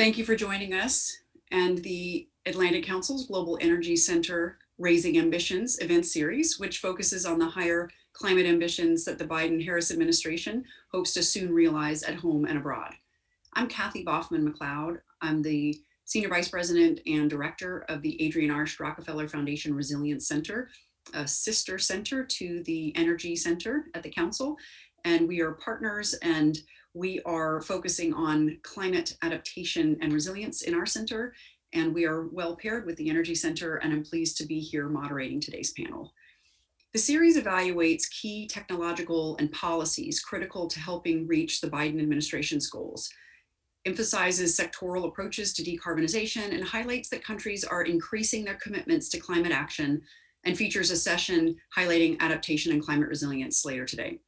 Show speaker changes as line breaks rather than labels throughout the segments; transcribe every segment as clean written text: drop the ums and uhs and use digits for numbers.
Thank you for joining us and the Atlantic Council's Global Energy Center Raising Ambitions event series, which focuses on the higher climate ambitions that the Biden-Harris administration hopes to soon realize at home and abroad. I'm Kathy Boffman-McLeod. I'm the Senior Vice President and Director of the Adrienne Arsht Rockefeller Foundation Resilience Center, a sister center to the Energy Center at the Council. And we are partners, and we are focusing on climate adaptation and resilience in our center. And we are well paired with the Energy Center, and I'm pleased to be here moderating today's panel. The series evaluates key technological and policies critical to helping reach the Biden administration's goals, emphasizes sectoral approaches to decarbonization, and highlights that countries are increasing their commitments to climate action, and features a session highlighting adaptation and climate resilience later today.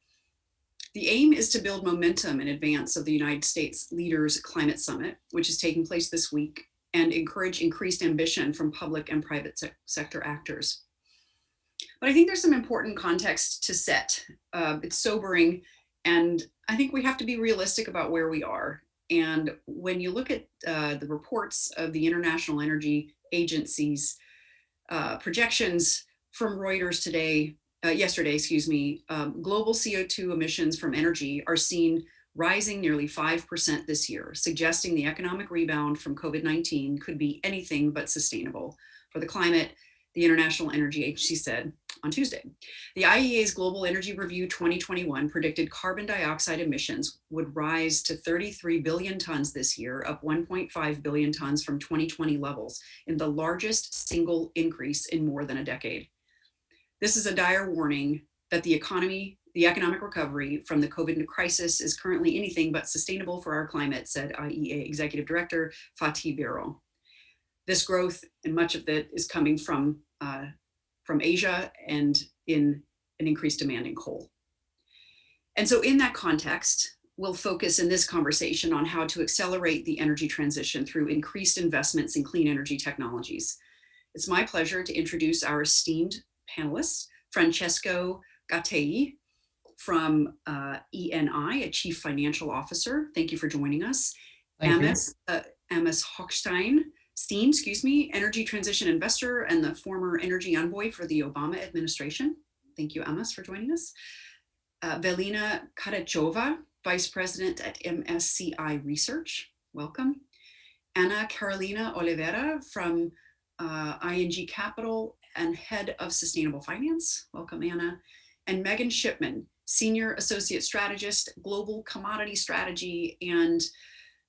The aim is to build momentum in advance of the United States Leaders Climate Summit, which is taking place this week, and encourage increased ambition from public and private sector actors. But I think there's some important context to set. It's sobering, and I think we have to be realistic about where we are. And when you look at the reports of the International Energy Agency's projections from Reuters yesterday, global CO2 emissions from energy are seen rising nearly 5% this year, suggesting the economic rebound from COVID-19 could be anything but sustainable for the climate, the International Energy Agency said on Tuesday. The IEA's Global Energy Review 2021 predicted carbon dioxide emissions would rise to 33 billion tons this year, up 1.5 billion tons from 2020 levels, in the largest single increase in more than a decade. This is a dire warning that the economic recovery from the COVID crisis is currently anything but sustainable for our climate, said IEA Executive Director Fatih Birol. This growth, and much of it, is coming from Asia and in an increased demand in coal. And so in that context, we'll focus in this conversation on how to accelerate the energy transition through increased investments in clean energy technologies. It's my pleasure to introduce our esteemed panelists: Francesco Gattei from ENI, a Chief Financial Officer. Thank you for joining us. Amos Hochstein, Energy Transition Investor and the former Energy Envoy for the Obama administration. Thank you, Amos, for joining us. Velina Karachova, Vice President at MSCI Research. Welcome. Ana Carolina Oliveira from ING Capital and Head of Sustainable Finance. Welcome, Anna. And Megan Shipman, Senior Associate Strategist, Global Commodity Strategy and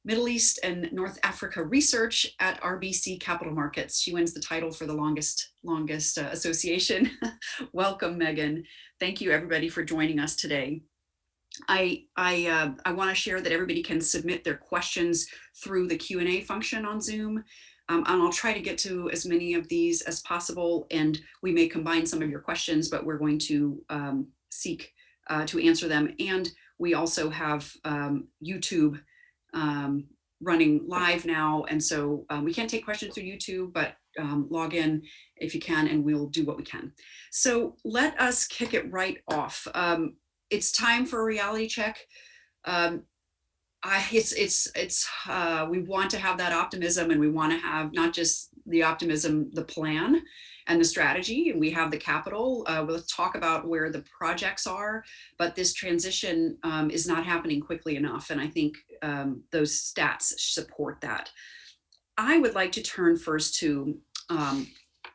Middle East and North Africa Research at RBC Capital Markets. She wins the title for the longest association. Welcome, Megan. Thank you, everybody, for joining us today. I want to share that everybody can submit their questions through the Q&A function on Zoom. And I'll try to get to as many of these as possible, and we may combine some of your questions, but we're going to seek to answer them. And we also have YouTube running live now, and so we can't take questions through YouTube, but log in if you can, and we'll do what we can. So let us kick it right off. It's time for a reality check. We want to have that optimism, and we want to have not just the optimism, the plan and the strategy, and we have the capital. Let's talk about where the projects are, but this transition is not happening quickly enough, and I think those stats support that. I would like to turn first to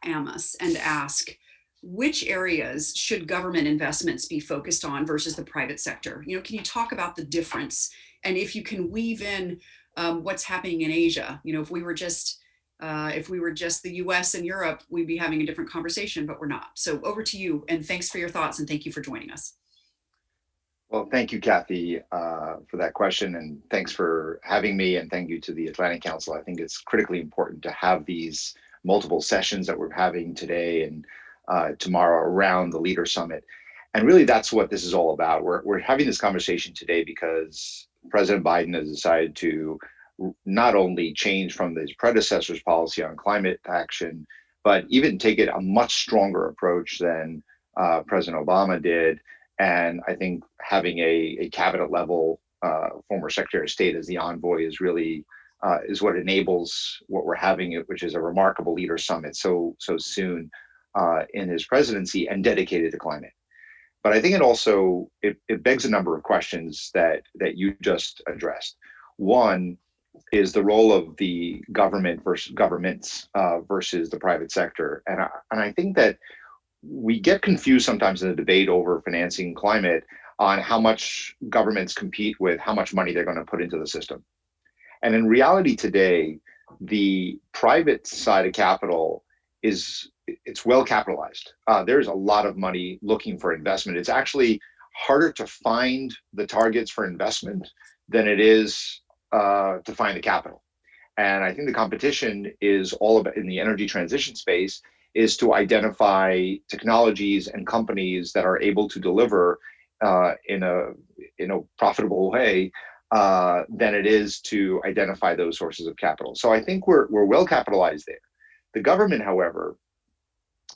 Amos and ask, which areas should government investments be focused on versus the private sector? Can you talk about the difference? And if you can weave in what's happening in Asia, if we were just the US and Europe, we'd be having a different conversation, but we're not. So over to you, and thanks for your thoughts, and thank you for joining us.
Well, thank you, Kathy, for that question, and thanks for having me, and thank you to the Atlantic Council. I think it's critically important to have these multiple sessions that we're having today and tomorrow around the Leader Summit. And really, that's what this is all about. We're having this conversation today because President Biden has decided to not only change from his predecessor's policy on climate action, but even take it a much stronger approach than President Obama did. And I think having a cabinet level former Secretary of State as the envoy is really is what enables what we're having, which is a remarkable leader summit so soon in his presidency and dedicated to climate. But I think it also it begs a number of questions that you just addressed. One is the role of the government versus governments versus the private sector, and I think that we get confused sometimes in the debate over financing climate on how much governments compete with how much money they're going to put into the system. And in reality today, the private side of capital it's well capitalized. There's a lot of money looking for investment. It's actually harder to find the targets for investment than it is to find the capital. And I think the competition is all about in the energy transition space is to identify technologies and companies that are able to deliver in a profitable way than it is to identify those sources of capital. So I think we're well capitalized there. The government, however,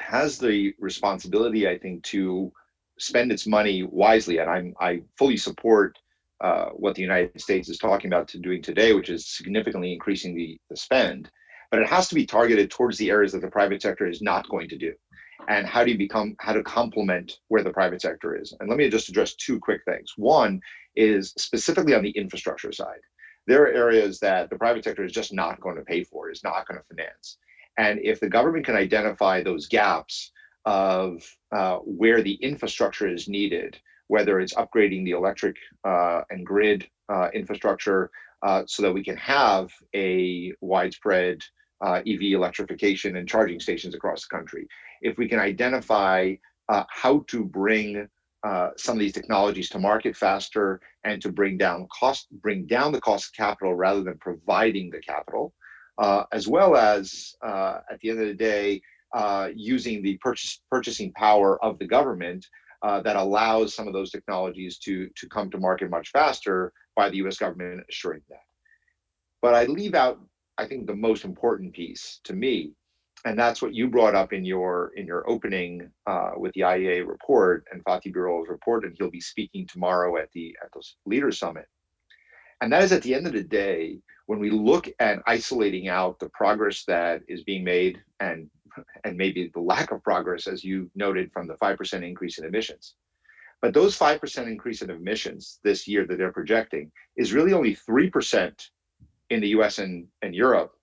has the responsibility, I think, to spend its money wisely. And I fully support what the United States is talking about doing today, which is significantly increasing the spend. But it has to be targeted towards the areas that the private sector is not going to do. And how to complement where the private sector is. And let me just address two quick things. One is specifically on the infrastructure side. There are areas that the private sector is just not going to pay for, is not going to finance. And if the government can identify those gaps of where the infrastructure is needed, whether it's upgrading the electric and grid infrastructure so that we can have a widespread EV electrification and charging stations across the country. If we can identify how to bring some of these technologies to market faster and to bring down the cost of capital rather than providing the capital, as well as at the end of the day, using the purchasing power of the government that allows some of those technologies to come to market much faster by the US government assuring that. But I leave out, I think, the most important piece to me, and that's what you brought up in your opening with the IEA report and Fatih Birol's report, and he'll be speaking tomorrow at the Leaders Summit. And that is, at the end of the day, when we look at isolating out the progress that is being made and maybe the lack of progress, as you noted, from the 5% increase in emissions. But those 5% increase in emissions this year that they're projecting is really only 3% in the US and Europe,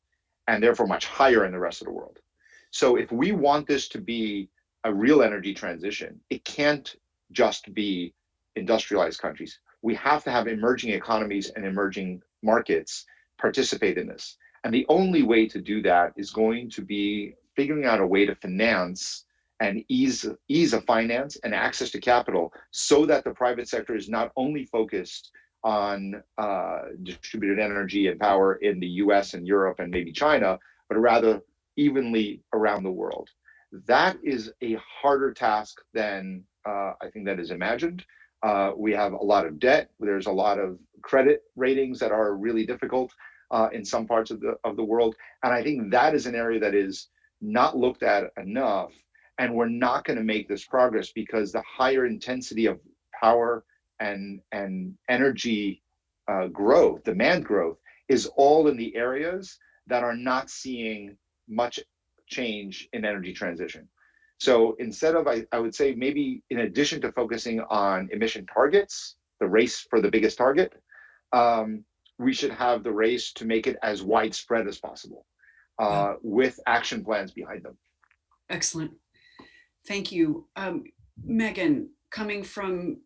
and therefore much higher in the rest of the world. So if we want this to be a real energy transition, it can't just be industrialized countries. We have to have emerging economies and emerging markets participate in this. And the only way to do that is going to be figuring out a way to finance and ease of finance and access to capital so that the private sector is not only focused on distributed energy and power in the US and Europe and maybe China, but rather evenly around the world. That is a harder task than I think that is imagined. We have a lot of debt. There's a lot of credit ratings that are really difficult in some parts of the world. And I think that is an area that is not looked at enough. And we're not going to make this progress because the higher intensity of power and energy growth, demand growth, is all in the areas that are not seeing much change in energy transition. So instead of, I would say, maybe in addition to focusing on emission targets, the race for the biggest target, we should have the race to make it as widespread as possible with action plans behind them.
Excellent. Thank you. Megan, coming from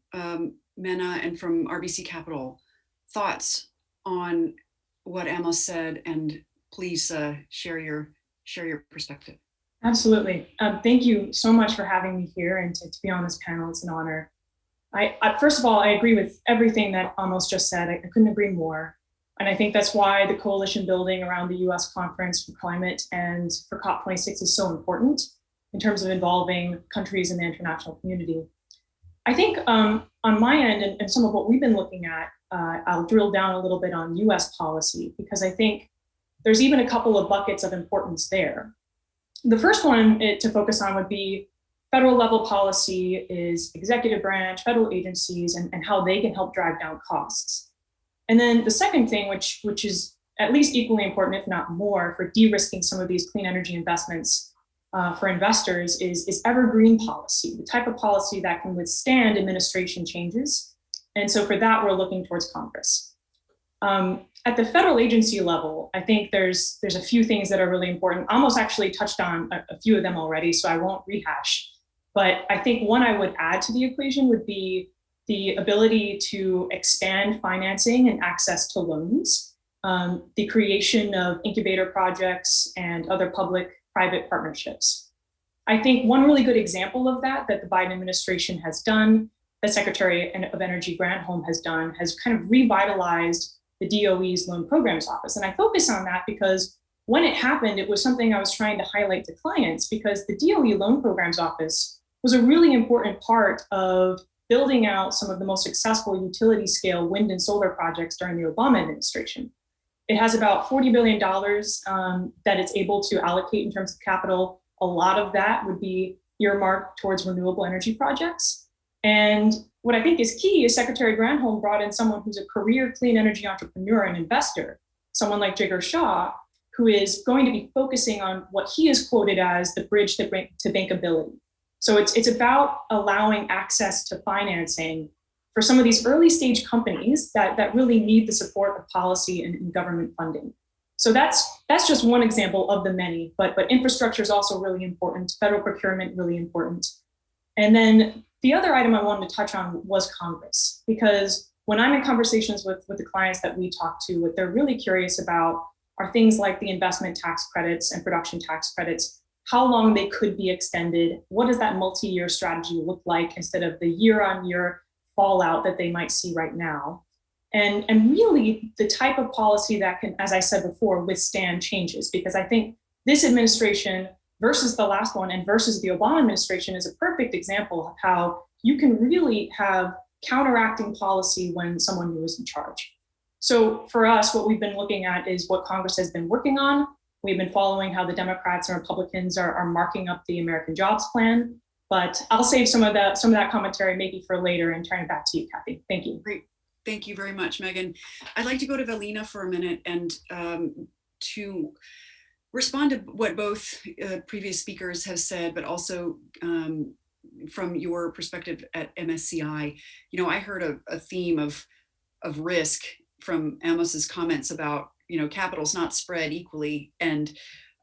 MENA and from RBC Capital, thoughts on what Amos said, and please share your perspective.
Absolutely. Thank you so much for having me here and to be on this panel. It's an honor. I first of all, I agree with everything that Amos just said. I couldn't agree more. And I think that's why the coalition building around the US Conference for Climate and for COP26 is so important in terms of involving countries in the international community. I think on my end and some of what we've been looking at, I'll drill down a little bit on US policy, because I think there's even a couple of buckets of importance there. The first one to focus on would be federal level policy is executive branch, federal agencies, and how they can help drive down costs. And then the second thing, which is at least equally important, if not more, for de-risking some of these clean energy investments for investors is evergreen policy, the type of policy that can withstand administration changes. And so for that, we're looking towards Congress. At the federal agency level, I think there's a few things that are really important. I almost actually touched on a few of them already, so I won't rehash. But I think one I would add to the equation would be the ability to expand financing and access to loans, the creation of incubator projects and other public-private partnerships. I think one really good example of that the Biden administration has done, the Secretary of Energy Granholm has done, has kind of revitalized the DOE's Loan Programs Office. And I focus on that because when it happened, it was something I was trying to highlight to clients, because the DOE Loan Programs Office was a really important part of building out some of the most successful utility scale wind and solar projects during the Obama administration. It has about $40 billion that it's able to allocate in terms of capital. A lot of that would be earmarked towards renewable energy projects. And what I think is key is Secretary Granholm brought in someone who's a career clean energy entrepreneur and investor, someone like Jigar Shah, who is going to be focusing on what he is quoted as the bridge to bankability. So it's about allowing access to financing for some of these early stage companies that really need the support of policy and government funding. So that's just one example of the many, but infrastructure is also really important, federal procurement really important. And then the other item I wanted to touch on was Congress, because when I'm in conversations with the clients that we talk to, what they're really curious about are things like the investment tax credits and production tax credits, how long they could be extended, what does that multi-year strategy look like instead of the year-on-year fallout that they might see right now. And really the type of policy that can, as I said before, withstand changes, because I think this administration versus the last one and versus the Obama administration is a perfect example of how you can really have counteracting policy when someone new is in charge. So for us, what we've been looking at is what Congress has been working on. We've been following how the Democrats and Republicans are marking up the American Jobs Plan, but I'll save some of that commentary maybe for later and turn it back to you, Kathy. Thank you.
Great. Thank you very much, Megan. I'd like to go to Velina for a minute and to respond to what both previous speakers have said, but also from your perspective at MSCI. You know, I heard a theme of risk from Amos's comments about, you know, capital's not spread equally, and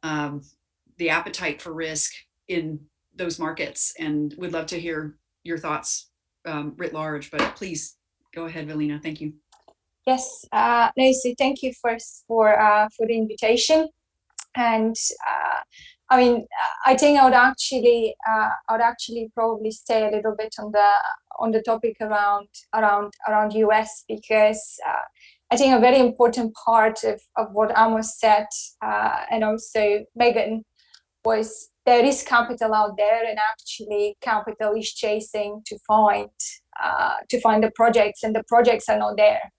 the appetite for risk in those markets. And we'd love to hear your thoughts writ large, but please go ahead, Velina. Thank you.
Yes, Nancy, thank you first for the invitation. And I mean, I think I would actually probably stay a little bit on the topic around US, because I think a very important part of what Amos said and also Megan was there is capital out there, and actually capital is chasing to find the projects, and the projects are not there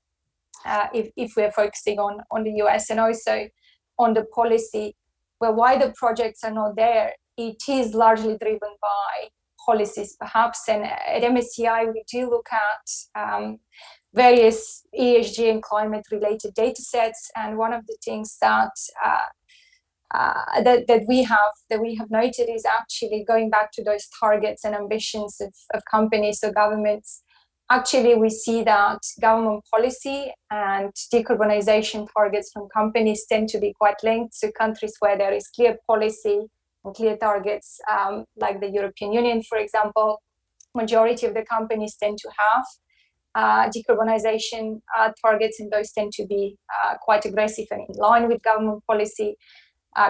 if we're focusing on the US, and also on the policy, where why the projects are not there, it is largely driven by policies perhaps. And at MSCI we do look at various ESG and climate related data sets, and one of the things that we have noted is actually going back to those targets and ambitions of companies or governments. Actually, we see that government policy and decarbonization targets from companies tend to be quite linked. So countries where there is clear policy and clear targets, like the European Union, for example, majority of the companies tend to have decarbonization targets, and those tend to be quite aggressive and in line with government policy.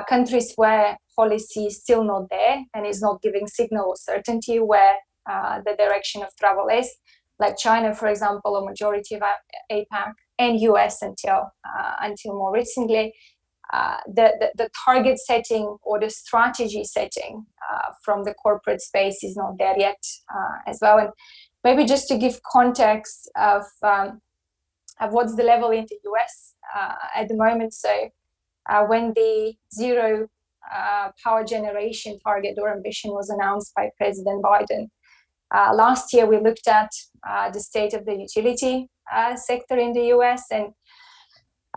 Countries where policy is still not there and is not giving signal or certainty where the direction of travel is, like China, for example, a majority of APAC, and US until more recently, the target setting or the strategy setting from the corporate space is not there yet as well. And maybe just to give context of what's the level in the US at the moment. So when the zero power generation target or ambition was announced by President Biden, last year we looked at the state of the utility sector in the US, and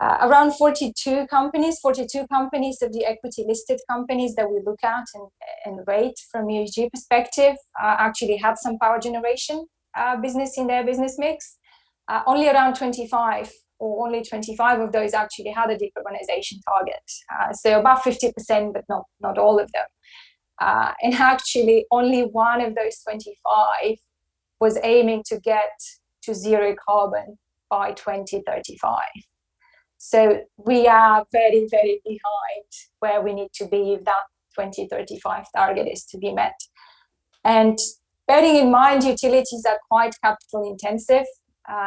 around 42 companies of the equity listed companies that we look at and rate from ESG perspective actually had some power generation business in their business mix. Only around 25 of those actually had a decarbonization target. So about 50%, but not all of them. And actually only one of those 25 was aiming to get to zero carbon by 2035. So we are very, very behind where we need to be if that 2035 target is to be met. And bearing in mind, utilities are quite capital intensive.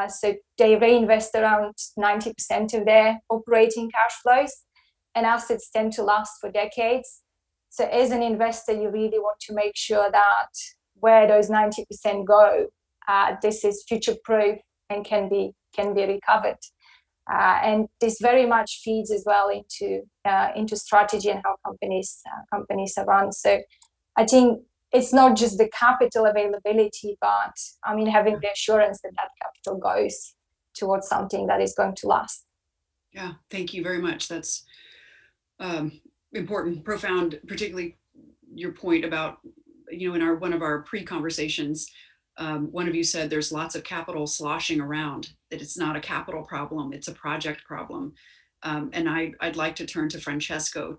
So they reinvest around 90% of their operating cash flows, and assets tend to last for decades. So as an investor, you really want to make sure that where those 90% go, this is future-proof and can be recovered. And this very much feeds as well into strategy and how companies are run. So I think it's not just the capital availability, but I mean having the assurance that that capital goes towards something that is going to last.
Yeah, thank you very much. That's important, profound, particularly your point about, in one of our pre-conversations, one of you said there's lots of capital sloshing around, that it's not a capital problem, it's a project problem. And I'd like to turn to Francesco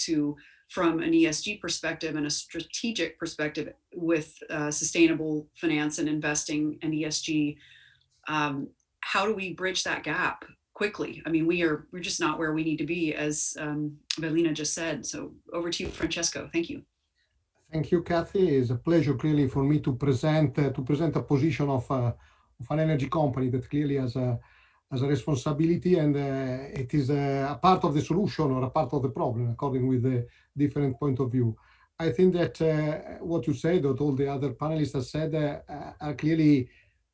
from an ESG perspective and a strategic perspective with sustainable finance and investing and ESG. How do we bridge that gap quickly? I mean, we're just not where we need to be, as Evelina just said. So over to you, Francesco. Thank you.
Thank you, Kathy. It's a pleasure clearly for me to present a position of an energy company that clearly has a responsibility, and it is a part of the solution or a part of the problem, according with the different point of view. I think that what you said, that all the other panelists have said, are clearly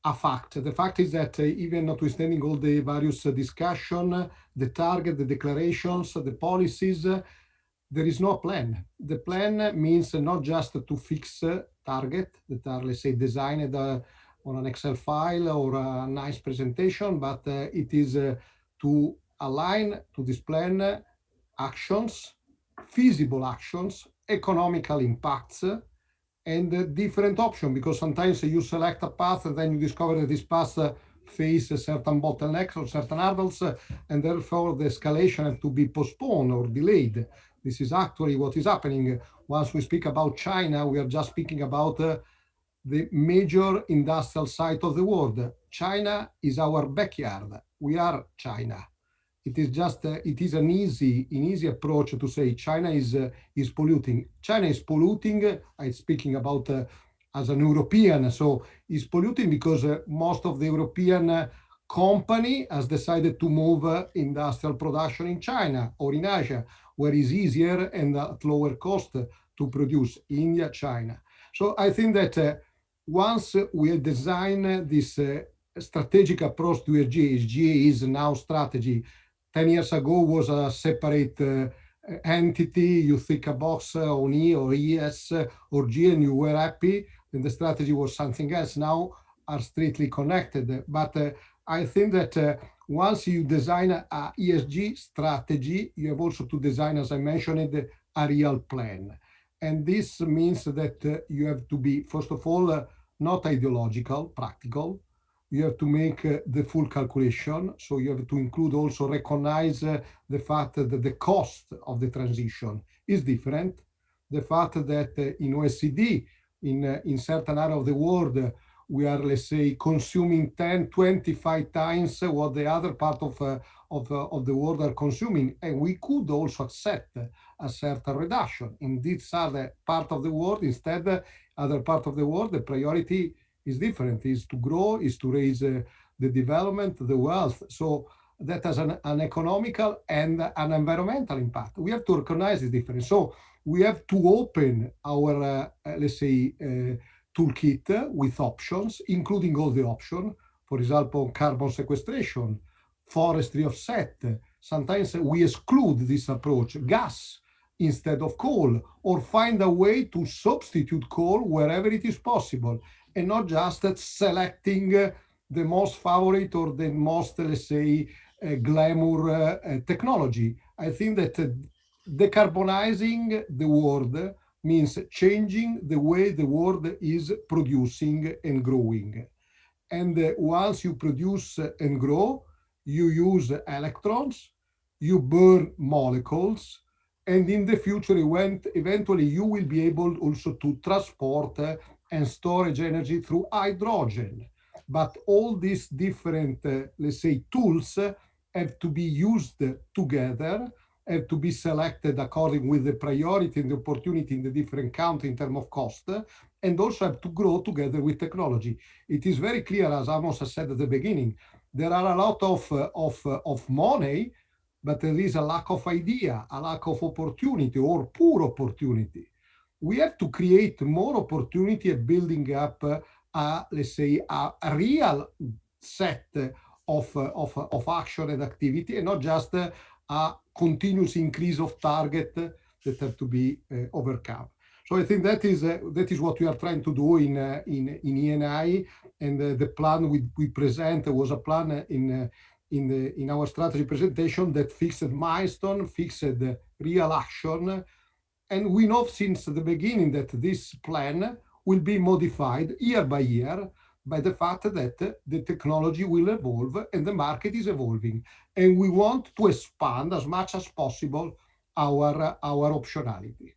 a fact. The fact is that even notwithstanding all the various discussion, the target, the declarations, the policies, there is no plan. The plan means not just to fix target that are, let's say, designed on an Excel file or a nice presentation, but it is to align to this plan actions, feasible actions, economical impacts, and different options, because sometimes you select a path and then you discover that this path faces certain bottlenecks or certain hurdles, and therefore the escalation has to be postponed or delayed. This is actually what is happening. Once we speak about China, we are just speaking about the major industrial site of the world. China is our backyard. We are China. It is just it is an easy approach to say China is polluting. China is polluting. I'm speaking about as an European, so is polluting because most of the European company has decided to move industrial production in China or in Asia, where it's easier and at lower cost to produce. India, China. So I think that once we design this strategic approach to ESG is now strategy. 10 years ago was a separate entity. You think a box on E or ES or G and you were happy, and the strategy was something else. Now are strictly connected. But I think that once you design a ESG strategy, you have also to design, as I mentioned, a real plan. And this means that you have to be, first of all, not ideological, practical. You have to make the full calculation. So you have to include also recognize the fact that the cost of the transition is different. The fact that in OECD, in certain area of the world, we are, let's say, consuming 10, 25 times what the other part of the world are consuming. And we could also accept a certain reduction. In this other part of the world, instead, other part of the world, the priority is different, is to grow, is to raise the development, the wealth. So that has an economical and an environmental impact. We have to recognize the difference. So we have to open our, let's say, toolkit with options, including all the options. For example, carbon sequestration, forestry offset. Sometimes we exclude this approach, gas instead of coal, or find a way to substitute coal wherever it is possible, and not just selecting the most favorite or the most, let's say, glamour technology. I think that decarbonizing the world means changing the way the world is producing and growing. And once you produce and grow, you use electrons, you burn molecules, and in the future, eventually you will be able also to transport and storage energy through hydrogen. But all these different, let's say, tools have to be used together, have to be selected according with the priority and the opportunity in the different countries in terms of cost, and also have to grow together with technology. It is very clear, as Amos has said at the beginning, there are a lot of money, but there is a lack of idea, a lack of opportunity or poor opportunity. We have to create more opportunity at building up, let's say, a real set of action and activity, and not just a continuous increase of target that have to be overcome. So I think that is what we are trying to do in ENI, and the plan we present was a plan in our strategy presentation that fixed milestone, fixed real action, and we know since the beginning that this plan will be modified year by year by the fact that the technology will evolve and the market is evolving, and we want to expand as much as possible our optionality.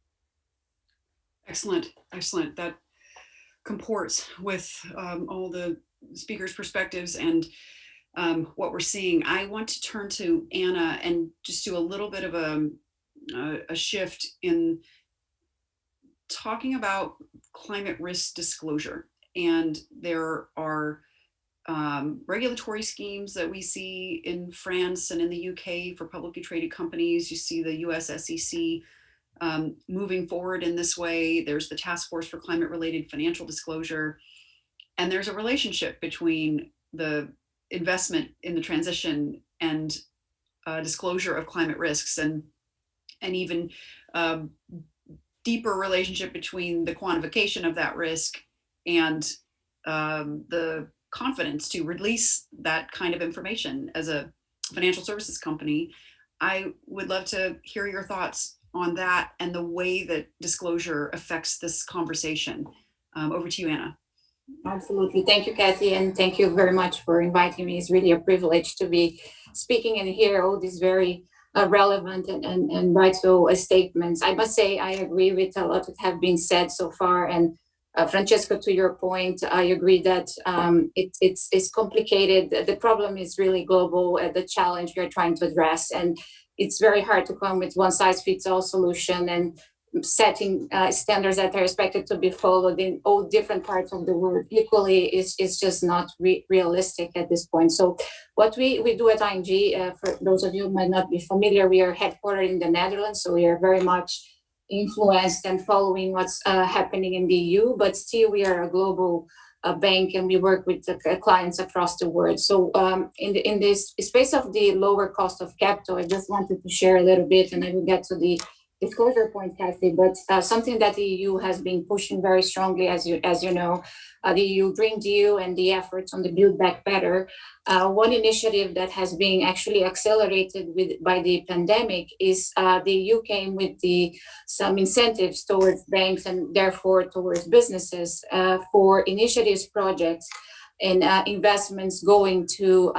Excellent, excellent. That comports with all the speakers' perspectives and what we're seeing. I want to turn to Anna and just do a little bit of a shift in talking about climate risk disclosure. And there are regulatory schemes that we see in France and in the UK for publicly traded companies. You see the US SEC moving forward in this way. There's the Task Force for Climate-Related Financial Disclosure. And there's a relationship between the investment in the transition and disclosure of climate risks, and even deeper relationship between the quantification of that risk and the confidence to release that kind of information as a financial services company. I would love to hear your thoughts on that and the way that disclosure affects this conversation. Over to you, Anna.
Absolutely. Thank you, Kathy, and thank you very much for inviting me. It's really a privilege to be speaking and hear all these very relevant and vital statements. I must say I agree with a lot that have been said so far. And Francesco, to your point, I agree that it's complicated. The problem is really global, the challenge we are trying to address. And it's very hard to come with one size fits all solution and setting standards that are expected to be followed in all different parts of the world equally is just not realistic at this point. So what we do at ING, for those of you who might not be familiar, we are headquartered in the Netherlands, so we are very much influenced and following what's happening in the EU, but still we are a global bank and we work with clients across the world. So in this space of the lower cost of capital, I just wanted to share a little bit, and I will get to the disclosure point, Kathy, but something that the EU has been pushing very strongly, as you know, the EU Green Deal and the efforts on the Build Back Better. One initiative that has been actually accelerated by the pandemic is the EU came with some incentives towards banks and therefore towards businesses for initiatives, projects, and investments going to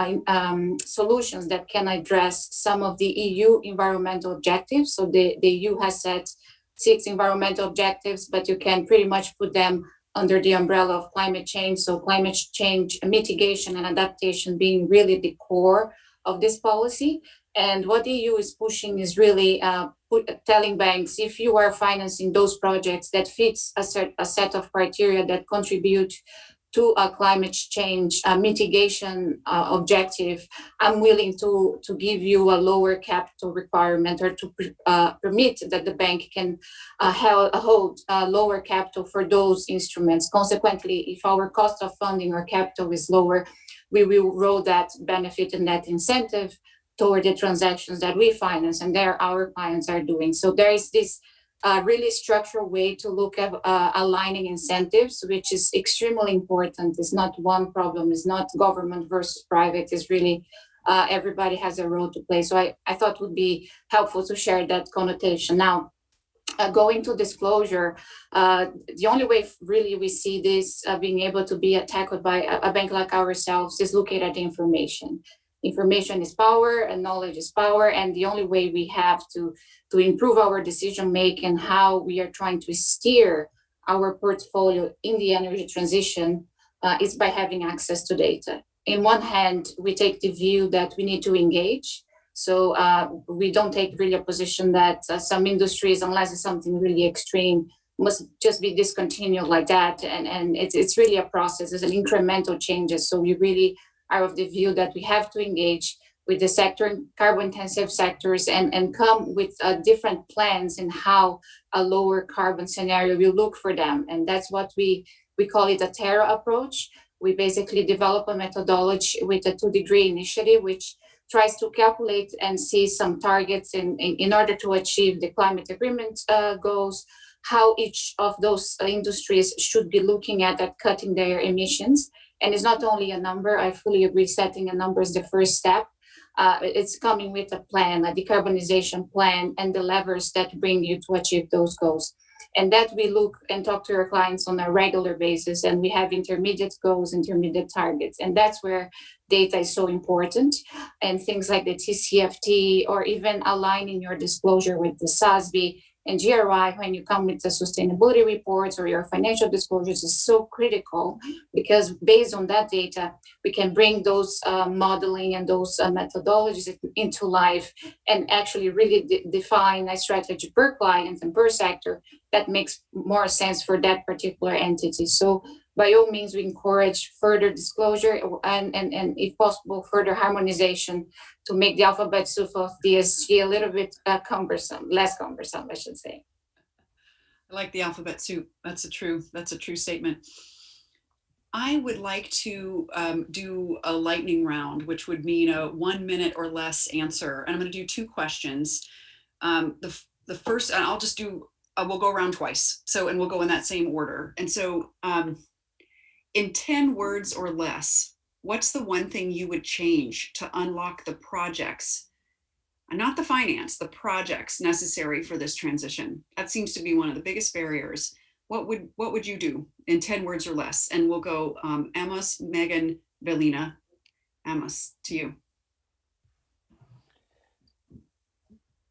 solutions that can address some of the EU environmental objectives. So the EU has set 6 environmental objectives, but you can pretty much put them under the umbrella of climate change. So climate change mitigation and adaptation being really the core of this policy. And what the EU is pushing is really telling banks, if you are financing those projects that fits a set of criteria that contribute to a climate change mitigation objective, I'm willing to give you a lower capital requirement, or to permit that the bank can hold lower capital for those instruments. Consequently, if our cost of funding or capital is lower, we will roll that benefit and that incentive toward the transactions that we finance and there our clients are doing. So there is this really structural way to look at aligning incentives, which is extremely important. It's not one problem. It's not government versus private. It's really everybody has a role to play. So I thought it would be helpful to share that connotation. Now, going to disclosure, the only way really we see this being able to be tackled by a bank like ourselves is looking at the information. Information is power and knowledge is power. And the only way we have to improve our decision making, how we are trying to steer our portfolio in the energy transition is by having access to data. In one hand, we take the view that we need to engage. So we don't take really a position that some industries, unless it's something really extreme, must just be discontinued like that. And it's really a process. It's an incremental changes. So we really are of the view that we have to engage with the sector, carbon intensive sectors, and come with different plans in how a lower carbon scenario will look for them. And that's what we call it a Terra approach. We basically develop a methodology with a 2-degree initiative, which tries to calculate and see some targets in order to achieve the climate agreement goals, how each of those industries should be looking at cutting their emissions. And it's not only a number, I fully agree, setting a number is the first step. It's coming with a plan, a decarbonization plan, and the levers that bring you to achieve those goals. And that we look and talk to our clients on a regular basis, and we have intermediate goals, intermediate targets. And that's where data is so important. And things like the TCFD, or even aligning your disclosure with the SASB and GRI when you come with the sustainability reports or your financial disclosures is so critical, because based on that data, we can bring those modeling and those methodologies into life and actually really define a strategy per client and per sector that makes more sense for that particular entity. So by all means, we encourage further disclosure and if possible, further harmonization to make the alphabet soup of ESG a little bit less cumbersome, I should say.
I like the alphabet soup. That's a true statement. I would like to do a lightning round, which would mean a 1 minute or less answer. And I'm going to do 2 questions. The first, and I'll just do, we'll go around twice. And we'll go in that same order. And so in 10 words or less, what's the one thing you would change to unlock the projects, not the finance, the projects necessary for this transition? That seems to be one of the biggest barriers. What would you do in 10 words or less? And we'll go Amos, Megan, Velina. Amos, to you.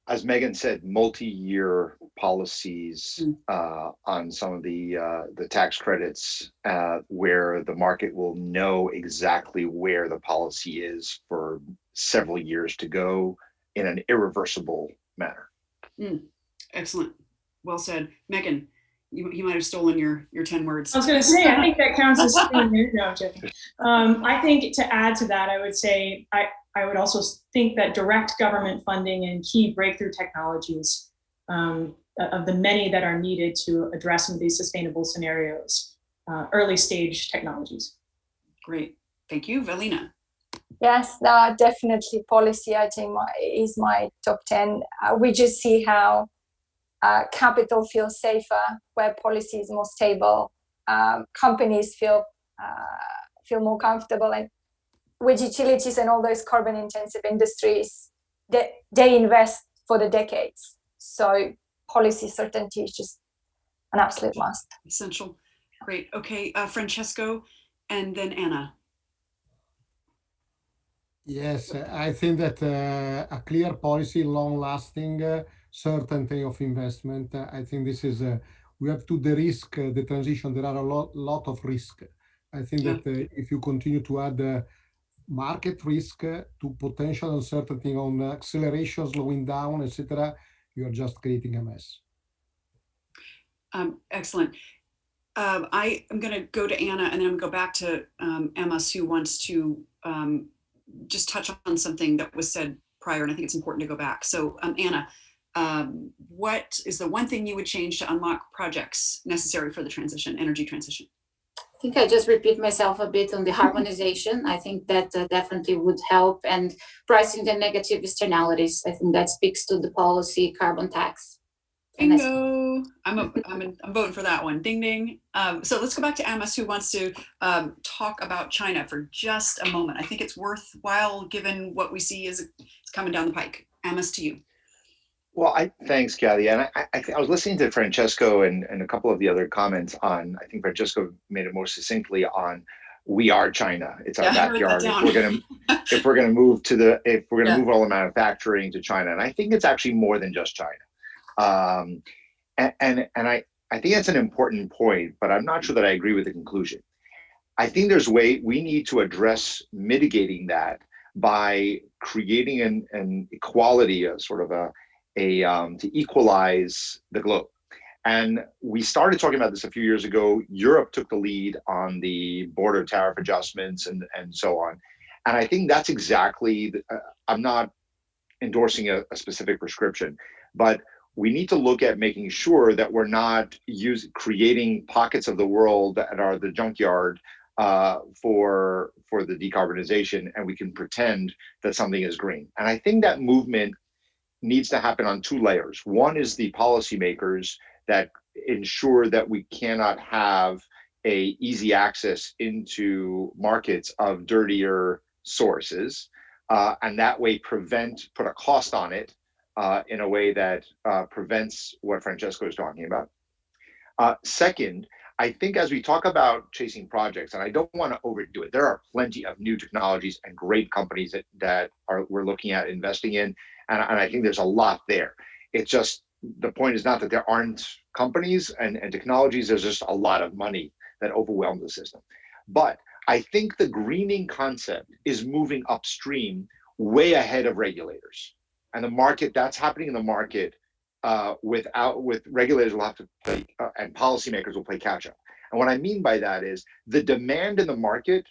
As Megan said, multi-year policies on some of the tax credits where the market will know exactly where the policy is for several years to go in an irreversible manner.
Excellent. Well said. Megan, you might have stolen your 10 words.
I was going to say, I think that counts as stealing. No, I'm joking. I think to add to that, I would say, I would also think that direct government funding and key breakthrough technologies of the many that are needed to address some of these sustainable scenarios, early stage technologies.
Great. Thank you. Velina.
Yes, definitely policy, I think, is my top 10. We just see how capital feels safer where policy is more stable. Companies feel more comfortable, and with utilities and all those carbon intensive industries, they invest for the decades. So policy certainty is just an absolute must.
Essential. Great. Okay, Francesco, and then Anna.
Yes, I think that a clear policy, long-lasting certainty of investment. I think this is we have to de-risk the transition. There are a lot of risk. I think that if you continue to add market risk to potential uncertainty on acceleration, slowing down, etc., you are just creating a mess.
Excellent. I am going to go to Anna, and then I'm going to go back to Emma, who wants to just touch on something that was said prior, and I think it's important to go back. So Anna, what is the one thing you would change to unlock projects necessary for the transition, energy transition?
I think I just repeat myself a bit on the harmonization. I think that definitely would help, and pricing the negative externalities. I think that speaks to the policy carbon tax.
Bingo. you. I'm voting for that one. Ding, ding. So let's go back to Amos, who wants to talk about China for just a moment. I think it's worthwhile given what we see is coming down the pike. Amos, to you.
Well, thanks, Kathy. And I was listening to Francesco and a couple of the other comments on, I think Francesco made it more succinctly on, we are China. It's our backyard. If we're gonna move move all the manufacturing to China. And I think it's actually more than just China. And I think that's an important point, but I'm not sure that I agree with the conclusion. I think we need to address mitigating that by creating an equality, to equalize the globe. And we started talking about this a few years ago. Europe took the lead on the border tariff adjustments and so on. And I think that's exactly, I'm not endorsing a specific prescription, but we need to look at making sure that we're not creating pockets of the world that are the junkyard for the decarbonization, and we can pretend that something is green. And I think that movement needs to happen on two layers. One is the policymakers that ensure that we cannot have a easy access into markets of dirtier sources, and that way put a cost on it in a way that prevents what Francesco is talking about. Second, I think as we talk about chasing projects, and I don't want to overdo it, there are plenty of new technologies and great companies that we're looking at investing in, and I think there's a lot there. It's just, the point is not that there aren't companies and technologies, there's just a lot of money that overwhelms the system. But I think the greening concept is moving upstream way ahead of regulators. And the market, that's happening in the market with regulators will have to play, and policymakers will play catch up. And what I mean by that is the demand in the market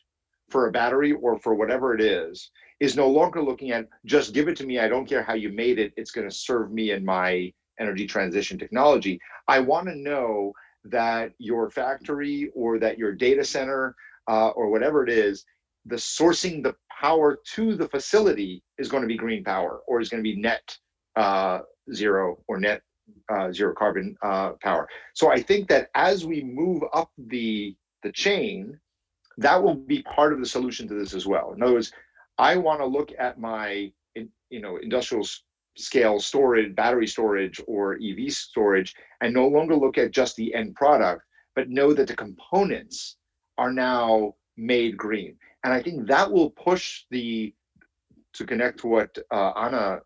for a battery or for whatever it is no longer looking at just give it to me, I don't care how you made it, it's going to serve me in my energy transition technology. I want to know that your factory or that your data center or whatever it is, the sourcing the power to the facility is going to be green power, or is going to be net zero or net zero carbon power. So I think that as we move up the chain, that will be part of the solution to this as well. In other words, I want to look at my industrial scale storage, battery storage, or EV storage, and no longer look at just the end product, but know that the components are now made green. And I think that will push to connect to what Ana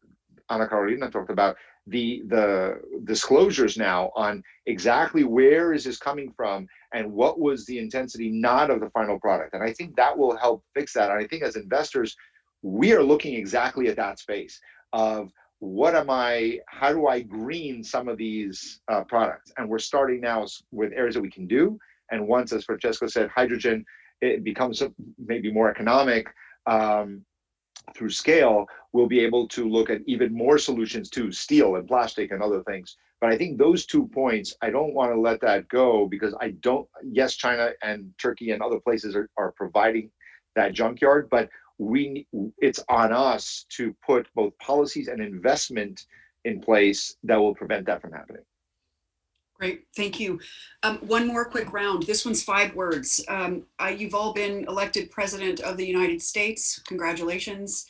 Carolina talked about, the disclosures now on exactly where is this coming from and what was the intensity not of the final product. And I think that will help fix that. And I think as investors, we are looking exactly at that space of how do I green some of these products? And we're starting now with areas that we can do. And once, as Francesco said, hydrogen, it becomes maybe more economic through scale, we'll be able to look at even more solutions to steel and plastic and other things. But I think those 2 points, I don't want to let that go, because yes, China and Turkey and other places are providing that junkyard, but it's on us to put both policies and investment in place that will prevent that from happening.
Great, thank you. One more quick round. This one's 5 words. You've all been elected President of the United States. Congratulations.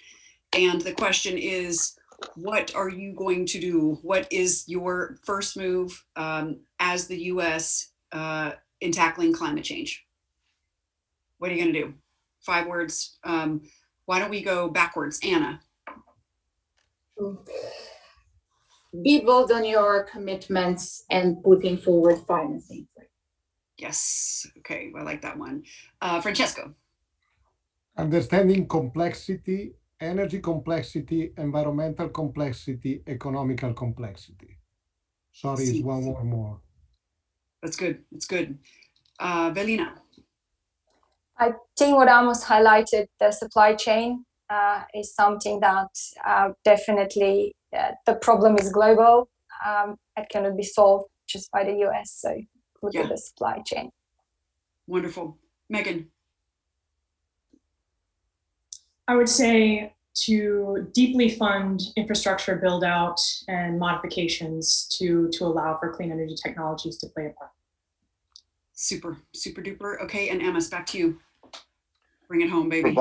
And the question is, what are you going to do? What is your first move as the US in tackling climate change? What are you going to do? 5 words. Why don't we go backwards? Anna.
Be bold on your commitments and putting forward financing.
Yes. Okay. I like that one. Francesco.
Understanding complexity, energy complexity, environmental complexity, economical complexity. Sorry, it's one word more.
That's good. It's good. Velina.
I think what Amos highlighted, the supply chain, is something that definitely the problem is global. It cannot be solved just by the US. So look at the supply chain.
Wonderful. Megan.
I would say to deeply fund infrastructure build out and modifications to allow for clean energy technologies to play a part.
Super, super duper. Okay, and Amos, back to you. Bring it home, baby.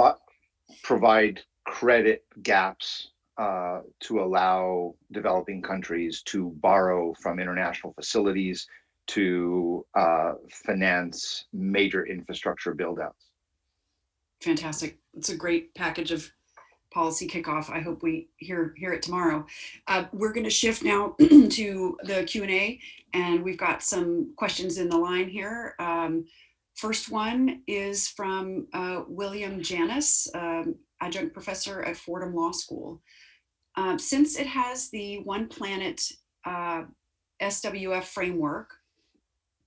Provide credit gaps to allow developing countries to borrow from international facilities to finance major infrastructure build-outs.
Fantastic. It's a great package of policy kickoff. I hope we hear it tomorrow. We're going to shift now to the Q&A, and we've got some questions in the line here. First one is from William Janis, adjunct professor at Fordham Law School. Since it has the One Planet SWF framework,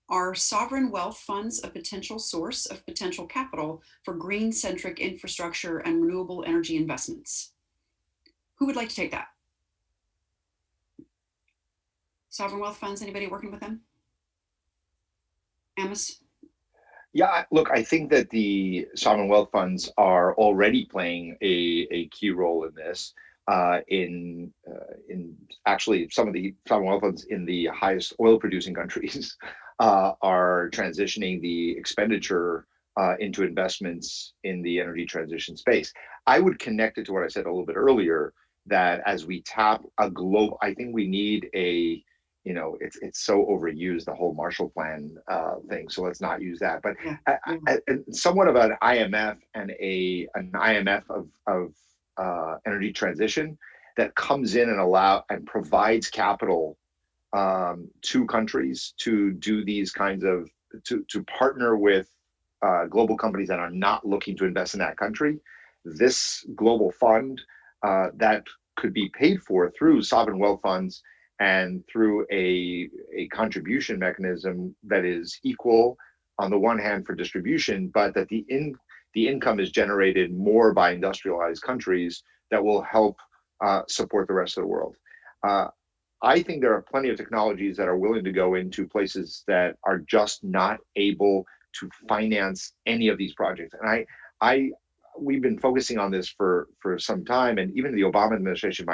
are sovereign wealth funds a potential source of potential capital for green-centric infrastructure and renewable energy investments? Who would like to take that? Sovereign wealth funds, anybody working with them? Amos?
Yeah, look, I think that the sovereign wealth funds are already playing a key role in this. In actually some of the sovereign wealth funds in the highest oil producing countries are transitioning the expenditure into investments in the energy transition space. I would connect it to what I said a little bit earlier, that as we tap a global, I think we need a, it's so overused, the whole Marshall Plan thing. So let's not use that. But somewhat of an IMF and an IMF of energy transition that comes in and provides capital to countries to do these kinds of, to partner with global companies that are not looking to invest in that country. This global fund that could be paid for through sovereign wealth funds and through a contribution mechanism that is equal on the one hand for distribution, but that the income is generated more by industrialized countries that will help support the rest of the world. I think there are plenty of technologies that are willing to go into places that are just not able to finance any of these projects. And we've been focusing on this for some time, and even the Obama administration,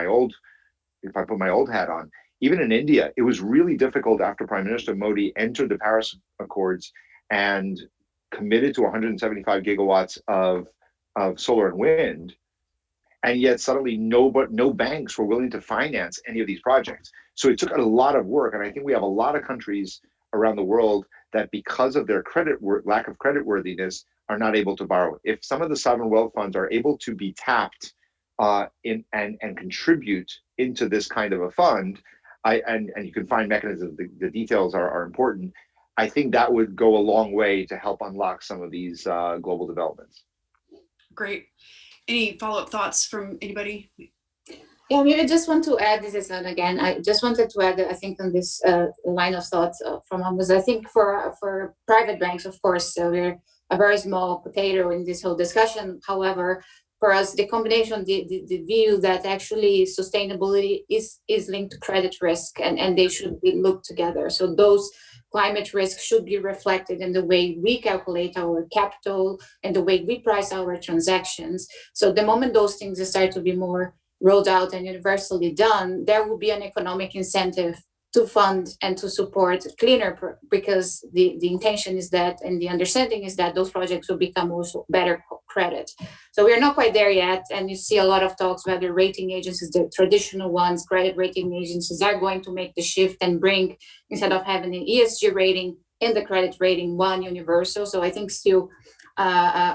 if I put my old hat on, even in India, it was really difficult after Prime Minister Modi entered the Paris Accords and committed to 175 gigawatts of solar and wind. And yet suddenly no banks were willing to finance any of these projects. So it took a lot of work. And I think we have a lot of countries around the world that, because of their lack of creditworthiness, are not able to borrow. If some of the sovereign wealth funds are able to be tapped and contribute into this kind of a fund, and you can find mechanisms, the details are important. I think that would go a long way to help unlock some of these global developments.
Great. Any follow-up thoughts from anybody?
Yeah, I mean, I just want to add, this is, and again, I just wanted to add, I think, on this line of thoughts from Amos, I think for private banks, of course, we're a very small potato in this whole discussion. However, for us, the combination, the view that actually sustainability is linked to credit risk, and they should be looked together. So those climate risks should be reflected in the way we calculate our capital and the way we price our transactions. So the moment those things start to be more rolled out and universally done, there will be an economic incentive to fund and to support cleaner, because the intention is that, and the understanding is that those projects will become also better credit. So we are not quite there yet, and you see a lot of talks whether rating agencies, the traditional ones, credit rating agencies, are going to make the shift and bring, instead of having an ESG rating in the credit rating, one universal. So I think still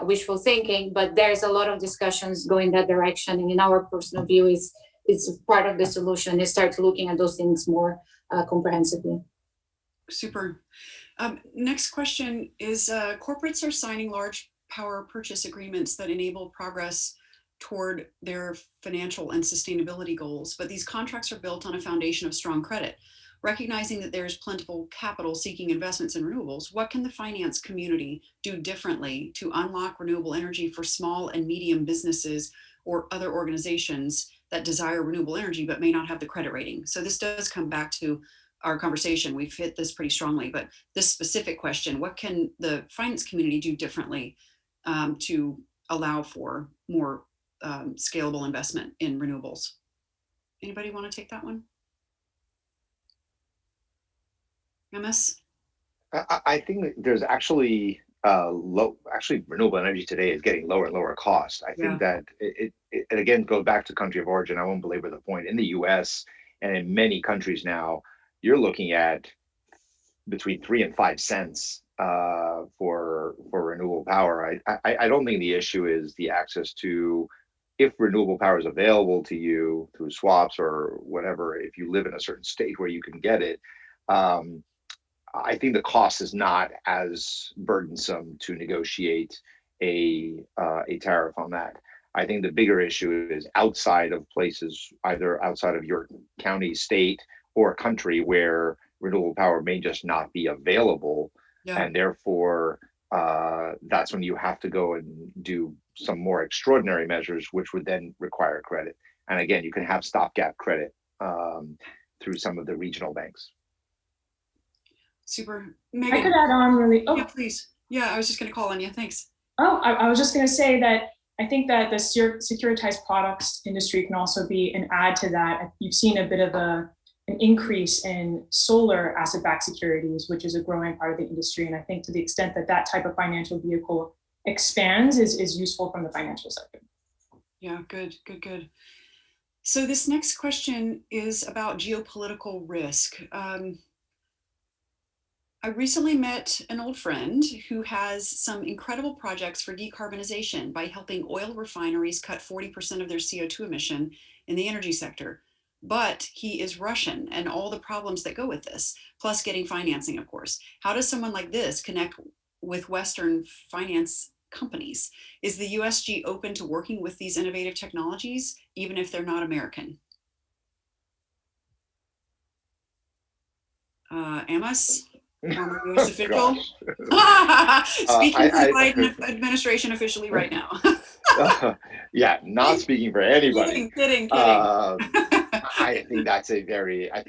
wishful thinking, but there's a lot of discussions going that direction, and in our personal view, it's part of the solution is start looking at those things more comprehensively.
Super. Next question is, corporates are signing large power purchase agreements that enable progress toward their financial and sustainability goals, but these contracts are built on a foundation of strong credit. Recognizing that there is plentiful capital seeking investments in renewables, what can the finance community do differently to unlock renewable energy for small and medium businesses or other organizations that desire renewable energy but may not have the credit rating? So this does come back to our conversation. We've hit this pretty strongly, but this specific question, what can the finance community do differently to allow for more scalable investment in renewables. Anybody want to take that one? MS?
I think that there's actually renewable energy today is getting lower and lower cost. I think that it again goes back to country of origin. I won't belabor the point. In the US and in many countries now, you're looking at between 3 and 5 cents for renewable power. I don't think the issue is the access to, if renewable power is available to you through swaps or whatever, if you live in a certain state where you can get it. I think the cost is not as burdensome to negotiate a tariff on that. I think the bigger issue is outside of places, either outside of your county, state, or country where renewable power may just not be available. And therefore, that's when you have to go and do some more extraordinary measures, which would then require credit. And again, you can have stopgap credit through some of the regional banks.
Super.
Megan. I could add on really. Oh,
yeah, please. Yeah, I was just going to call on you. Thanks.
Oh, I was just going to say that I think that the securitized products industry can also be an add to that. You've seen a bit of an increase in solar asset-backed securities, which is a growing part of the industry. And I think to the extent that that type of financial vehicle expands is useful from the financial sector.
Yeah, good. So this next question is about geopolitical risk. I recently met an old friend who has some incredible projects for decarbonization by helping oil refineries cut 40% of their CO2 emission in the energy sector. But he is Russian and all the problems that go with this, plus getting financing, of course. How does someone like this connect with Western finance companies? Is the USG open to working with these innovative technologies, even if they're not American? Amos? Former U.S. official. Speaking for the Biden administration officially right now.
Yeah, not speaking for anybody.
Kidding.
I think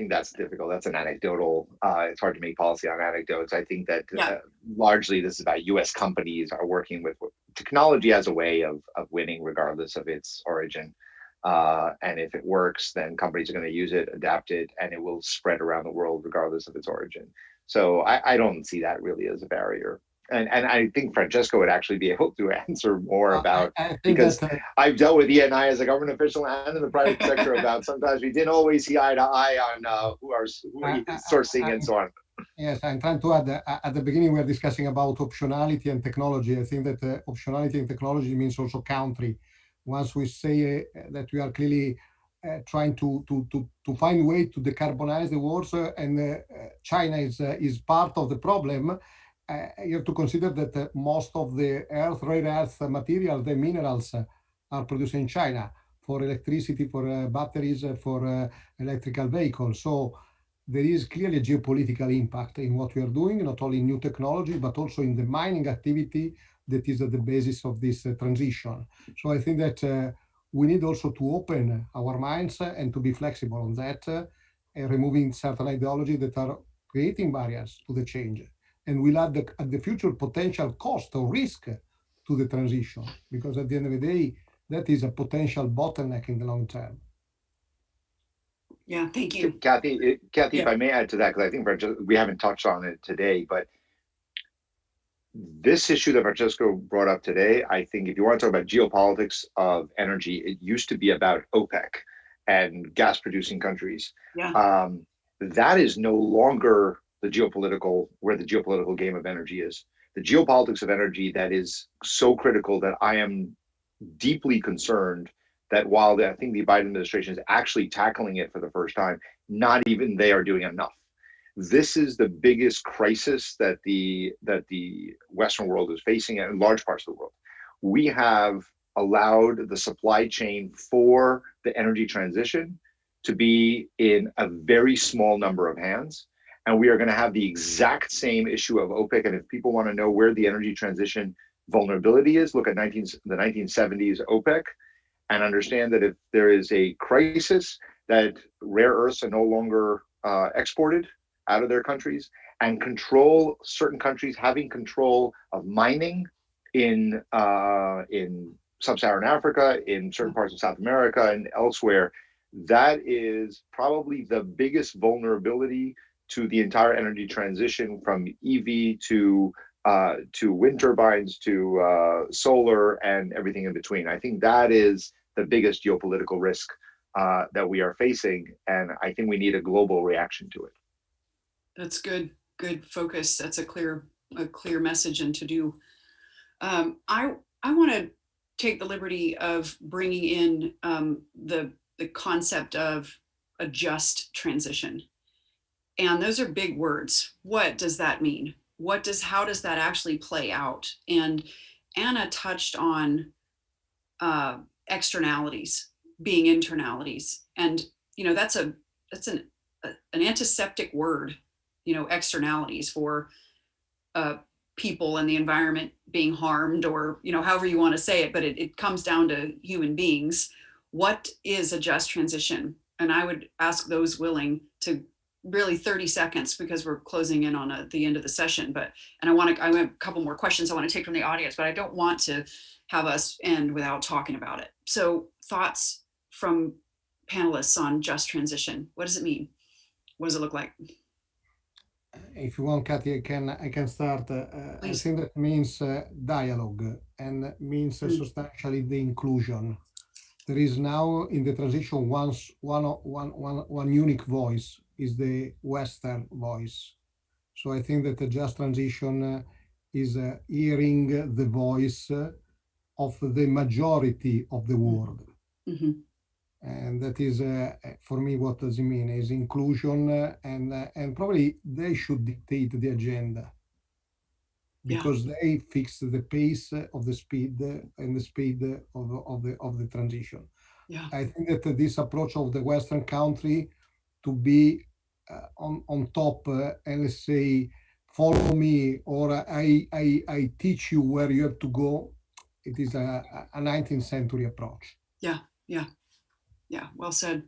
that's difficult. That's an anecdotal. It's hard to make policy on anecdotes. I think that largely this is about U.S. companies are working with technology as a way of winning regardless of its origin. And if it works, then companies are going to use it, adapt it, and it will spread around the world regardless of its origin. So I don't see that really as a barrier. And I think Francesco would actually be able to answer more about, because I've dealt with E&I as a government official and in the private sector about sometimes we didn't always see eye to eye on who are sourcing and so on.
Yes, I'm trying to add, at the beginning we were discussing about optionality and technology. I think that optionality and technology means also country. Once we say that we are clearly trying to find a way to decarbonize the world, and China is part of the problem, you have to consider that most of the rare earth material, the minerals, are produced in China for electricity, for batteries, for electrical vehicles. So there is clearly a geopolitical impact in what we are doing, not only in new technology, but also in the mining activity that is at the basis of this transition. So I think that we need also to open our minds and to be flexible on that, removing certain ideology that are creating barriers to the change. And we'll add the future potential cost or risk to the transition, because at the end of the day, that is a potential bottleneck in the long term.
Yeah, thank you.
Kathy, if I may add to that, because I think we haven't touched on it today, but this issue that Francesco brought up today, I think if you want to talk about geopolitics of energy, it used to be about OPEC and gas producing countries.
Yeah.
That is no longer where the geopolitical game of energy is. The geopolitics of energy, that is so critical that I am deeply concerned that while I think the Biden administration is actually tackling it for the first time, not even they are doing enough. This is the biggest crisis that the Western world is facing, and in large parts of the world. We have allowed the supply chain for the energy transition to be in a very small number of hands. And we are going to have the exact same issue of OPEC. And if people want to know where the energy transition vulnerability is, look at the 1970s OPEC and understand that if there is a crisis, that rare earths are no longer exported out of their countries, and certain countries having control of mining in sub-Saharan Africa, in certain parts of South America and elsewhere, that is probably the biggest vulnerability to the entire energy transition, from EV to wind turbines to solar and everything in between. I think that is the biggest geopolitical risk that we are facing, and I think we need a global reaction to it.
That's good focus. That's a clear message and to do. I want to take the liberty of bringing in the concept of a just transition, and those are big words. What does that mean? How does that actually play out? And Anna touched on externalities being internalities, and that's an antiseptic word. Externalities for people and the environment being harmed, or however you want to say it, but it comes down to human beings. What is a just transition? And I would ask those willing to really 30 seconds, because we're closing in on the end of the session. I have a couple more questions I want to take from the audience, but I don't want to have us end without talking about it. So thoughts from panelists on just transition. What does it mean? What does it look like?
If you want, Kathy, I can start. I think that means dialogue, and means substantially the inclusion. There is now in the transition one unique voice, is the Western voice. So I think that the just transition is hearing the voice of the majority of the world.
Mm-hmm.
And that is, for me, what does it mean? Is inclusion, and probably they should dictate the agenda, because they fix the pace of the speed and the speed of the transition.
Yeah.
I think that this approach of the Western country to be on top and let's say, follow me, or I teach you where you have to go. It is a 19th century approach.
Yeah, well said.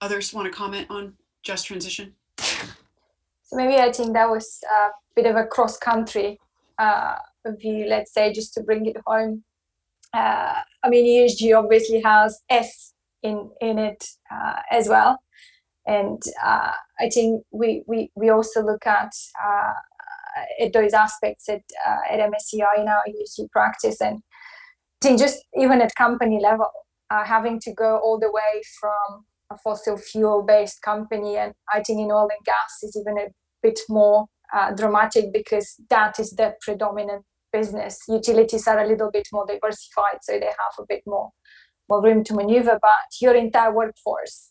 Others want to comment on just transition?
So maybe I think that was a bit of a cross-country view, let's say, just to bring it home. ESG obviously has S in it as well. And I think we also look at those aspects at MSCI in our ESG practice. And I think just even at company level, having to go all the way from a fossil fuel based company, and I think in oil and gas is even a bit more dramatic, because that is the predominant business. Utilities are a little bit more diversified, so they have a bit more room to maneuver, but your entire workforce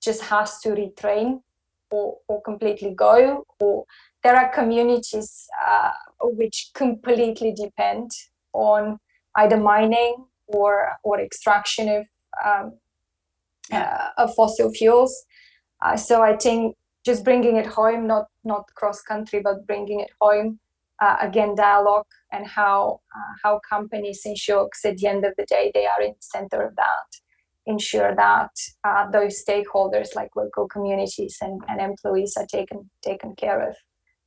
just has to retrain or completely go. Or there are communities which completely depend on either mining or extraction of fossil fuels. So I think just bringing it home, not cross country, but bringing it home, again, dialogue, and how companies ensure, because at the end of the day, they are in the center of that, ensure that those stakeholders like local communities and employees are taken care of,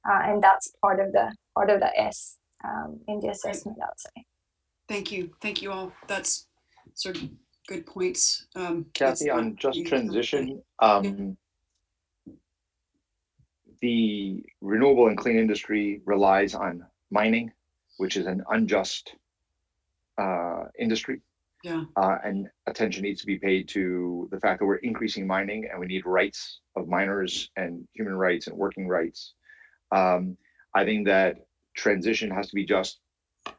and that's part of the S in the assessment, I'd say.
Thank you all. That's sort of good points.
Kathy, on just transition, the renewable and clean industry relies on mining, which is an unjust industry.
Yeah.
And attention needs to be paid to the fact that we're increasing mining, and we need rights of miners and human rights and working rights. I think that transition has to be just,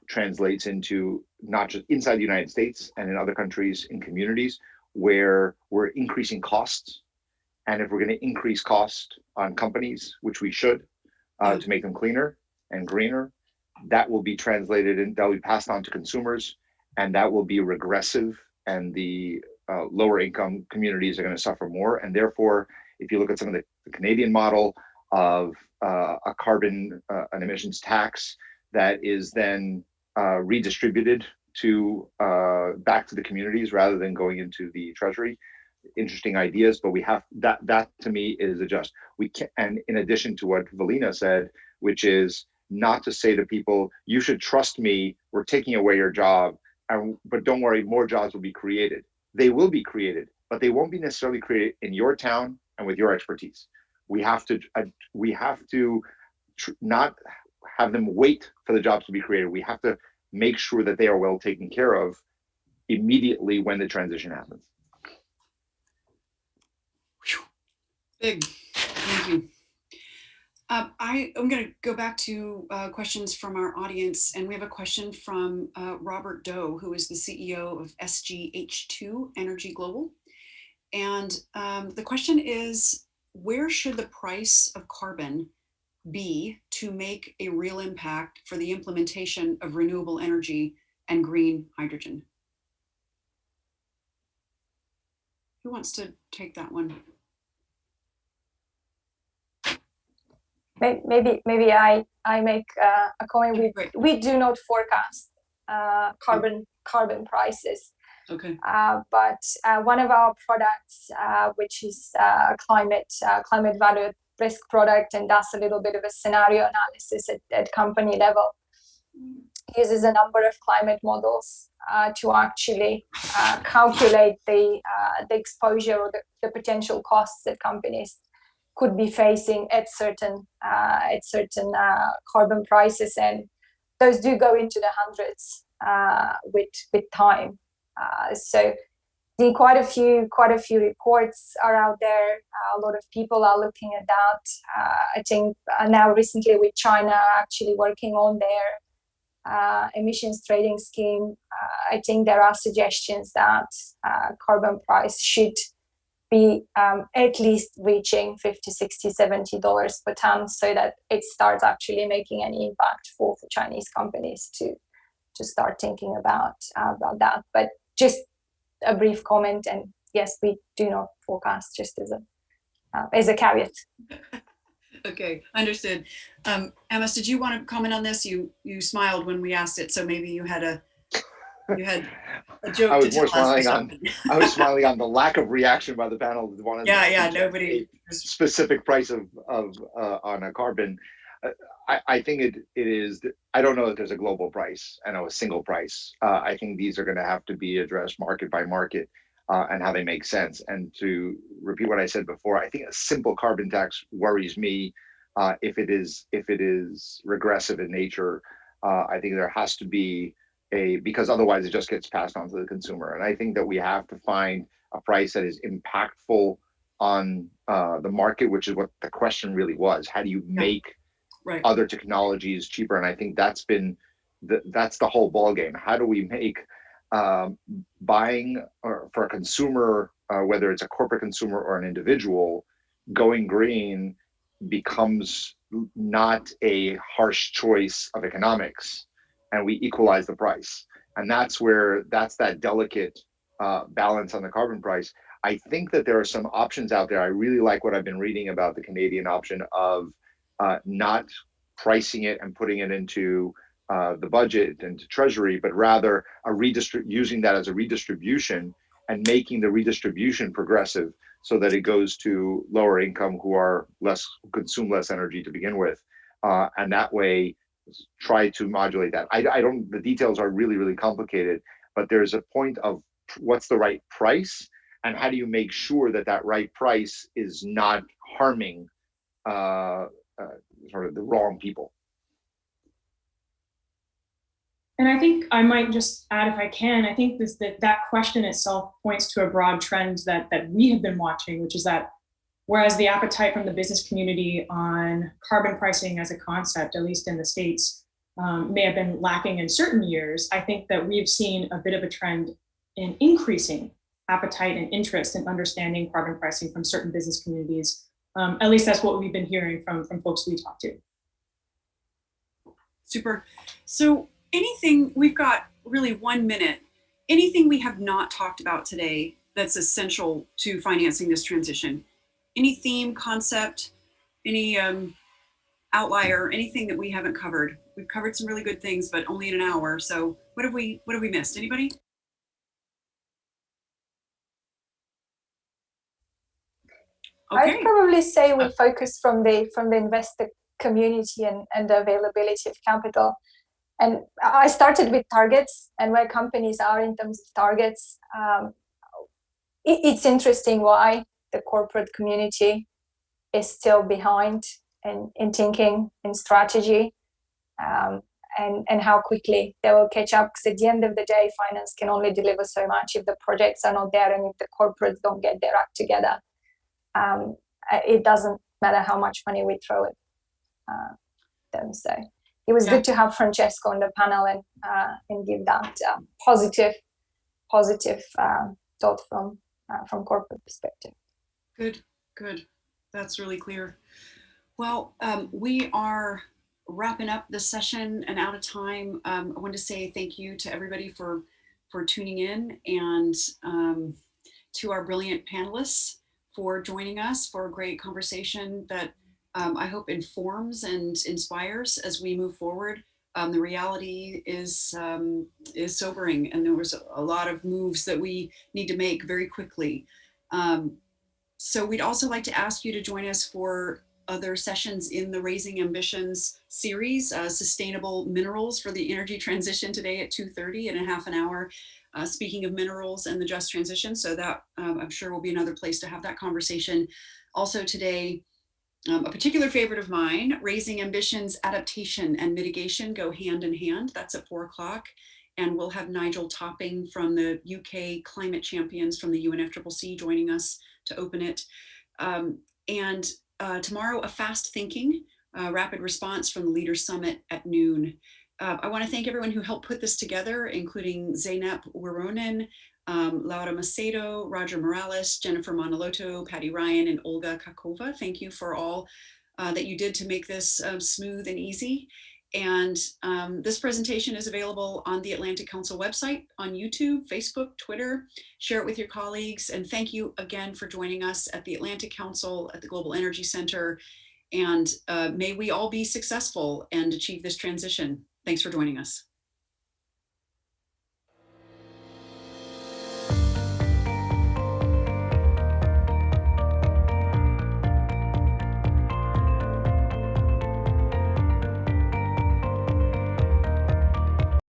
translates into not just inside the United States and in other countries, in communities where we're increasing costs. And if we're going to increase cost on companies, which we should, to make them cleaner and greener, that will be translated and that will be passed on to consumers, and that will be regressive, and the lower income communities are going to suffer more. And therefore, if you look at some of the Canadian model of a carbon an emissions tax that is then redistributed to back to the communities rather than going into the treasury. Interesting ideas, but we have that to me is a just. We can, and in addition to what Valina said, which is not to say to people, you should trust me, we're taking away your job, but don't worry, more jobs will be created. They will be created, but they won't be necessarily created in your town and with your expertise. We have to not have them wait for the jobs to be created. We have to make sure that they are well taken care of immediately when the transition happens.
Big, thank you. I'm going to go back to questions from our audience, and we have a question from Robert Doe, who is the CEO of SGH2 Energy Global. And the question is, where should the price of carbon be to make a real impact for the implementation of renewable energy and green hydrogen? Who wants to take that one?
Maybe I make a comment. We do not forecast carbon prices.
Okay.
But one of our products, which is climate value risk product, and does a little bit of a scenario analysis at company level, uses a number of climate models to actually calculate the exposure or the potential costs that companies could be facing at certain carbon prices, and those do go into the hundreds with time. So quite a few reports are out there. A lot of people are looking at that. I think now recently with China actually working on their emissions trading scheme, I think there are suggestions that carbon price should be at least reaching $50, $60, $70 per ton, so that it starts actually making any impact for Chinese companies to start thinking about that. But just a brief comment, and yes, we do not forecast, just as a caveat.
Okay, understood. Amos, did you want to comment on this? You smiled when we asked it, so maybe you had a joke.
I was more smiling on. I was smiling on the lack of reaction by the panel.
Nobody.
Specific price of on a carbon. I think it is. I don't know that there's a global price. I know a single price. I think these are going to have to be addressed market by market and how they make sense. And to repeat what I said before, I think a simple carbon tax worries me if it is regressive in nature. I think there has to be because otherwise it just gets passed on to the consumer. And I think that we have to find a price that is impactful on the market, which is what the question really was. How do you make other technologies cheaper? And I think that's the whole ballgame. How do we make buying for a consumer, whether it's a corporate consumer or an individual, going green becomes not a harsh choice of economics, and we equalize the price. And that's that delicate balance on the carbon price. I think that there are some options out there. I really like what I've been reading about the Canadian option of not pricing it and putting it into the budget and to Treasury, but rather using that as a redistribution and making the redistribution progressive so that it goes to lower income who consume less energy to begin with. And that way, try to modulate that. The details are really, really complicated, but there's a point of what's the right price and how do you make sure that right price is not harming sort of the wrong people.
And I think I might just add, if I can, I think that question itself points to a broad trend that we have been watching, which is that whereas the appetite from the business community on carbon pricing as a concept, at least in the States, may have been lacking in certain years, I think that we've seen a bit of a trend in increasing appetite and interest in understanding carbon pricing from certain business communities. At least that's what we've been hearing from folks we talk to.
Super. So we've got really 1 minute, anything we have not talked about today that's essential to financing this transition? Any theme, concept, any outlier, anything that we haven't covered? We've covered some really good things, but only in an hour. So what have we missed? Anybody? Okay.
I'd probably say we focus from the investor community and the availability of capital. And I started with targets and where companies are in terms of targets. It's interesting why the corporate community is still behind in thinking in strategy, and how quickly they will catch up. Because at the end of the day, finance can only deliver so much if the projects are not there and if the corporates don't get their act together. It doesn't matter how much money we throw at them. So it was good to have Francesco on the panel and give that positive thought from corporate perspective.
Good. That's really clear. Well, we are wrapping up the session and out of time. I want to say thank you to everybody for tuning in, and to our brilliant panelists for joining us for a great conversation that I hope informs and inspires as we move forward. The reality is sobering, and there was a lot of moves that we need to make very quickly. So we'd also like to ask you to join us for other sessions in the Raising Ambitions series, Sustainable Minerals for the Energy Transition, today at 2:30 in a half an hour, speaking of minerals and the just transition. So that I'm sure will be another place to have that conversation. Also today, a particular favorite of mine, Raising Ambitions, Adaptation and Mitigation go hand in hand. That's at 4 o'clock. And we'll have Nigel Topping from the UK Climate Champions from the UNFCCC joining us to open it. And tomorrow, a fast thinking, rapid response from the Leaders Summit at noon. I want to thank everyone who helped put this together, including Zeynep Wironen, Laura Macedo, Roger Morales, Jennifer Monoloto, Patty Ryan, and Olga Kakova. Thank you for all that you did to make this smooth and easy. And this presentation is available on the Atlantic Council website, on YouTube, Facebook, Twitter. Share it with your colleagues. And thank you again for joining us at the Atlantic Council at the Global Energy Center. And may we all be successful and achieve this transition. Thanks for joining us.